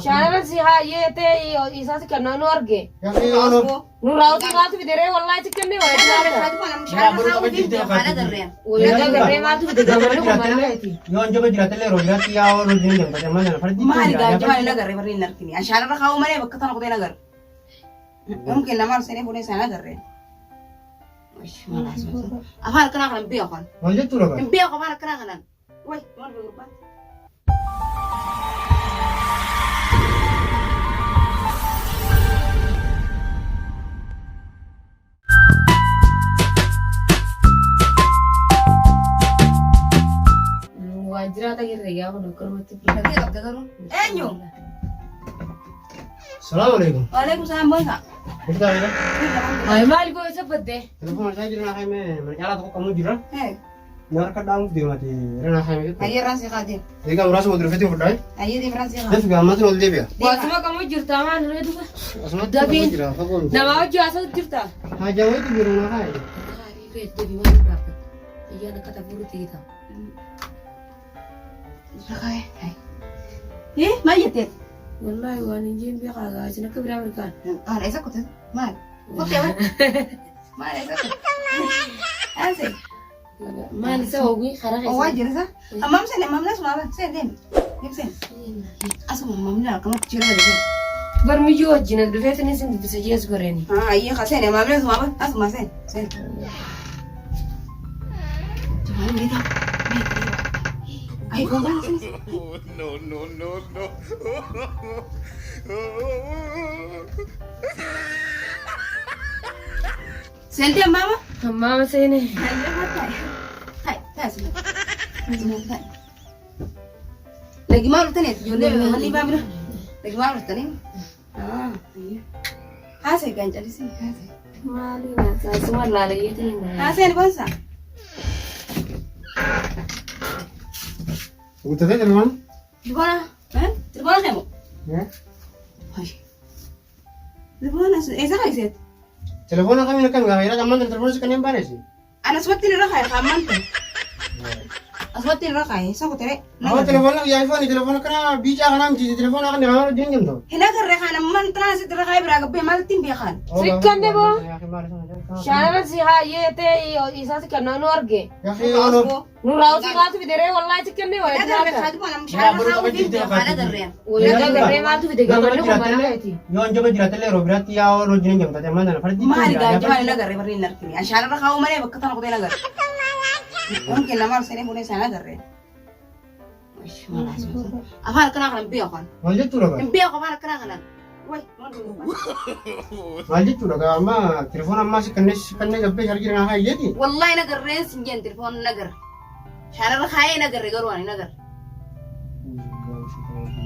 شارع سيها يته إيساس كنا نورجع يا أخي نوراوس ما تبدره والله تكني ولا جرّي ما تبدره ما تبدره يوم جب جرات اللي روجات يا أول روجين جم كذا ما نفرد ما هي قاعد جمال نجار بري نركني عشان رخاو مري بكتنا قدي نجار ممكن لما أرسله بقول سنة نجار وش ما لازم أفعل كنا خلنا نبيع خان ما جت ولا بس نبيع خان كنا خلنا وين ما نبيع واجرات غير يا ونكر مت دقيقة دقيقة أنيو السلام عليكم وعليكم السلام بوسا كيف حالك؟ هاي مالك هو يسبده تلفون saya jadi nak kami menjalan tu kamu jira هاي nak kadang dia mati rena kami itu هاي راسي قادم dia kamu rasa mau terfiti berdai هاي دي راسي dia قادم juga mati mau dia biar واسمع كم جرتا ما نريد asma Dah bin. jira kamu نما وجه أسود جرتا haja itu biar nak kai هاي ريت تبي ما تبرك هي أنا كتب بقول تيجي رخاي هاي إيه ما يتت والله وانا جيم بيقع عشان كبر أمريكان أنا إذا كنت ما وقت يا ما إذا كنت أنسى ما نسوي خرج واجر صح أمام سنة أمام ناس ما سنة دين يب سنة أسمع أمام لا كم كتير هذا برمجي وجهنا دفعت نسين بسجيه سكراني أيه خسنة أمام ناس ما أسمع سنة سنة جمال ميدا أيه كم بان سنة no. سنة ماما ماما سيني هاي تاسمع هاي lagi malu tadi jone hali babra lagi malu tadi iya hasil kan jadi sih hasil malu nggak semua lari itu hasil bangsa udah tadi teman di mana di mana kamu ya hai di mana sih set telepon kami nak kan nggak teman telepon sekarang yang mana sih anak seperti ini rakai kaman tuh seperti ini rakai so aku tere oh telepon lagi iPhone telepon kan bisa kan jadi telepon akan dengar jengjem tuh hina kerja kan man transit rakai beraga bemal tim biakan Sikan deh bo شارع سيها يته إيساس كنا نورجع ya akhi ono نوراوس ما تبدره والله تكني ada ولا kerja mana msyara rakai tim biakan ada kerja ولا جرّي ما تبدره ما نقول ما نهتي yon jaba jira tele robirat ya awal jengjem jam kata mana nafrad ما هي قاعد جمال نجار بري نركني عشان رخاو مري بكتنا قدي نجار ممكن لما أرسله بقول سنة نجار وش ما لازم أفعل كنا خلنا نبيع خان wajib tuh lah نبيع خان كنا خلنا وين wajib tuh lah ama telepon amma sih kene gabe hargi nggak kayak jadi والله نجار رئيس سنجن تلفون نجار عشان رخاي نجار رجرواني نجار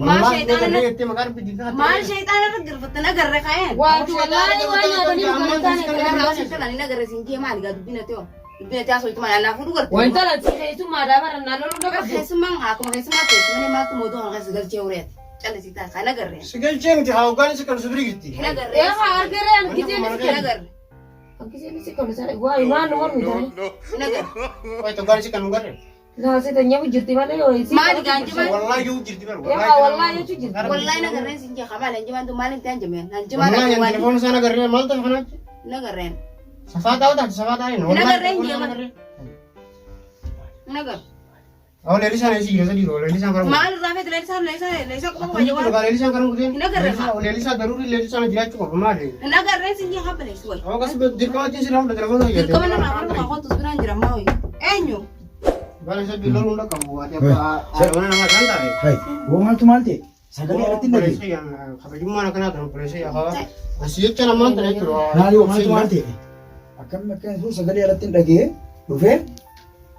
ما شيطان ما شيطان نجار فتنا نجار رخاين والله وانا راسي كنا نجار سنجي ما لقى دبنا تيو دبنا تياسو يتمان أنا أقول لك وانت لا تخيس ما دابر نالو Kau kasi mang aku makasi mati, sebenarnya mati mau doang kasi gal cewek. Kalau sih tak kana garre. segal ceng ti haw kan segal subri gitu Kana garre. يا خارجين كذي Kana garre. كذي نسي كم سنة واي ما نور ميتاني Kana garre. oh itu kan sih kan enggak لا سيدنا بجرتي ما له يسي Ma di ganti man. wallahi jauh jadi kan يا والله يا شو جرتي Wallahi na garre sinja kamal anjir man tu malin tan jamin. Anjir wallahi man yang aku telepon sana garnya mal telepon aja na garre. safa tahu tak safa tahu ini garnya dia, Man. Na garre. oh leli sana sih gitu tadi leli sana kan Mal rafe lesa ko aku juga wajawa. leli sana kan kemudian Ini garnya, oh leli sana daruri leli sana jelas cukup kemarin Na garre sinja habale suai. oh kasih dirkawatin sih lah telepon aja Kau mana nak aku tu sebenarnya anjir mau. Enyo. balik saya bilang udah kamu apa mana nama kantor ya Hai, gua mal tuh malte. Sagali aratin lagi. polisi yang kapan cuma nak kena tuh polisi ya kau asyik cina mantan itu Nah, gua mal tuh malte. Akan makan itu sagali aratin lagi. Lufe?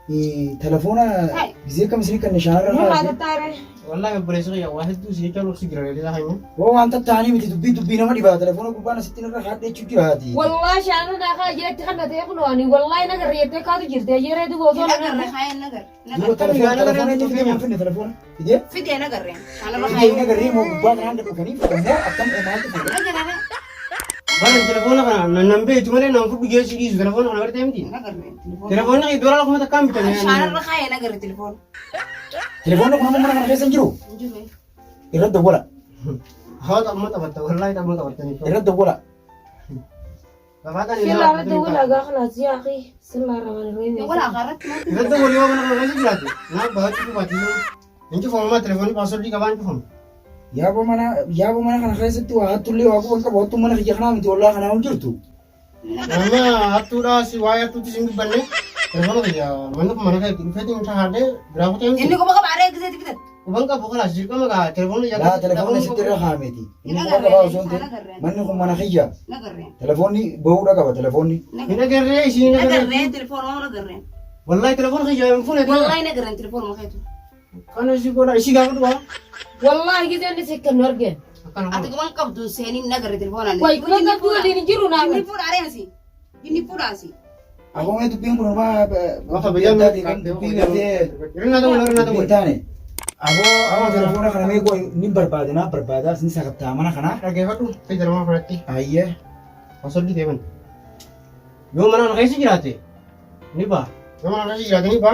Di telepona Hai. gizi kam sini kan nishara مو هذا rafa. التاريخ والله polisi ya wahid tuh sih kalau segera leli sana Gua mantap tani miti tubi nama di bawah telepona gua panas sitin rafa hati cuci hati. والله شان انا داخل جيت خدنا تيقنوني والله انا قريت كادو جرتي يريد بوصل Na garre kaya na garre. Gua telepona itu video mau film telepona. Ide? Video na garre. Ana Ini kaya. ini gari mau gua kan ada bukan ini. Mau akan malte. Na garre. Balik telepon apa? Nambe itu mana nampu biaya sih telepon orang berarti mesti. Na garre. Telepon nak itu orang aku minta kami kan. Shana ra kaya na garre telepon. Telepona gua mau mana kerja senjuru. Anjir. Irat do bola. ها طب طبت والله طب طبت الرد ولا فهذا كلا رد ولا قا خلاص يا أخي بسم الله الرحمن الرحيم ولا غرت ما رد ولا يوم انا ما جرات لا بهات بهات انت فهم ما تليفوني باسورد دي كمان فهم يا ابو مانا كان خيست وهات لي واقو انك بوت مانا خجخنا انت والله انا وجرتو اما هاتو راس وايا تو تسين بني تليفون يا منك من كاي فيتي انت هاده برافو تيم اني كما بقى عليك زي كده وبنك بخلا شركه ما تليفون يا لا تليفوني ستر خامتي اني ما بقى زونت منكم مانا خجا نقرين تليفوني بودا كبا تليفوني هنا قري شي نقرين تليفون ما نقرين والله تليفون خجا ينفون والله نقرين تليفون ما خيتو كان شي كولا شي قاعد والله كده اللي سكن نرجع انت كمان قبض سنين نقرين تليفون انا كوي كنا نقول اللي نجرو نعمل نفور علينا سي نفور aku mau itu pinggul ma apa beliau tadi kan pinggul Rena tahu tane aku telepon kana me ko nim berbada sin sakap mana kana lagi apa tuh saya jalan berarti ayye pasal di teman yo mana nak isi jirate ni ba yo mana nak isi jirate ni ba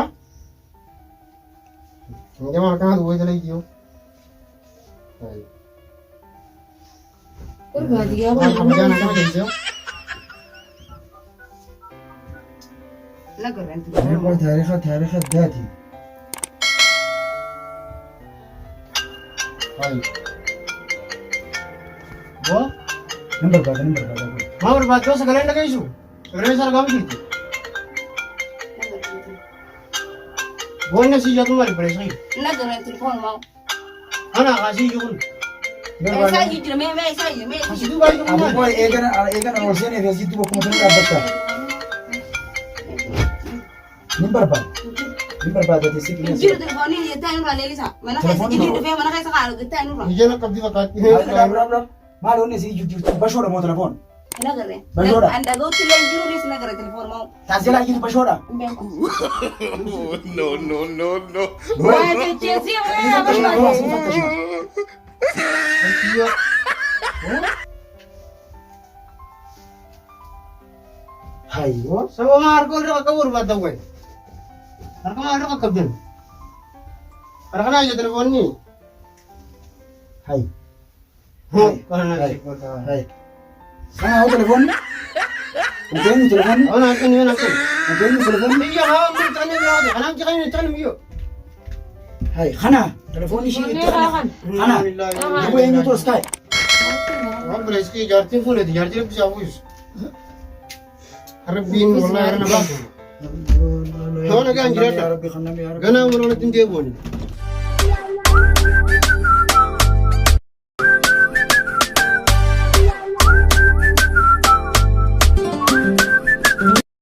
ini mana kan dua itu lagi yo berbagi apa jangan kamu jadi yo نقرين aku تاريخ ذاتي Hai. Bo? number bada Ma berbaat ko sa galing na kayo. Galing sa gamit dito. Buwan na siya tumali pala sa'yo. نقرين تليفون ما Ana, kasi yun. ساي يجري ما ساي ما Kasi di ba yung aku man? ko egan awasene vesi tu ko mo abata number bada ti sikli يجري تليفوني يتاني ولا ليسا ما انا خايف يجري فيه ما انا خايف قالوا يتاني ولا Hindi na kabdi bakat. malu ne si bashora mo telefon نقرين بجورة. عند قلت لي يجري ليس نقرين تليفون ما tasila gitu bashora No. واحد تجسي Siya. hayo Sa mga arko rin kakawar ba daw eh? Arko nga rin kakabdin. Para ka na yung telefon ni. hay Para na Hai. si Kota. hay sana aku telepon Mungkin telepon Oh, natin yun natin. mungkin telepon Iya ka, may tanim yun ako. Anong kaya yung tanim yun? hay khana telepon ni shi kan khana aku yang itu sky Wah, beres ki jartin phone itu jartin bisa bus. Harap bin wala na ba? Kau na kan jirata. rabbi khana ya rabbi Gana mo na tin dia bon.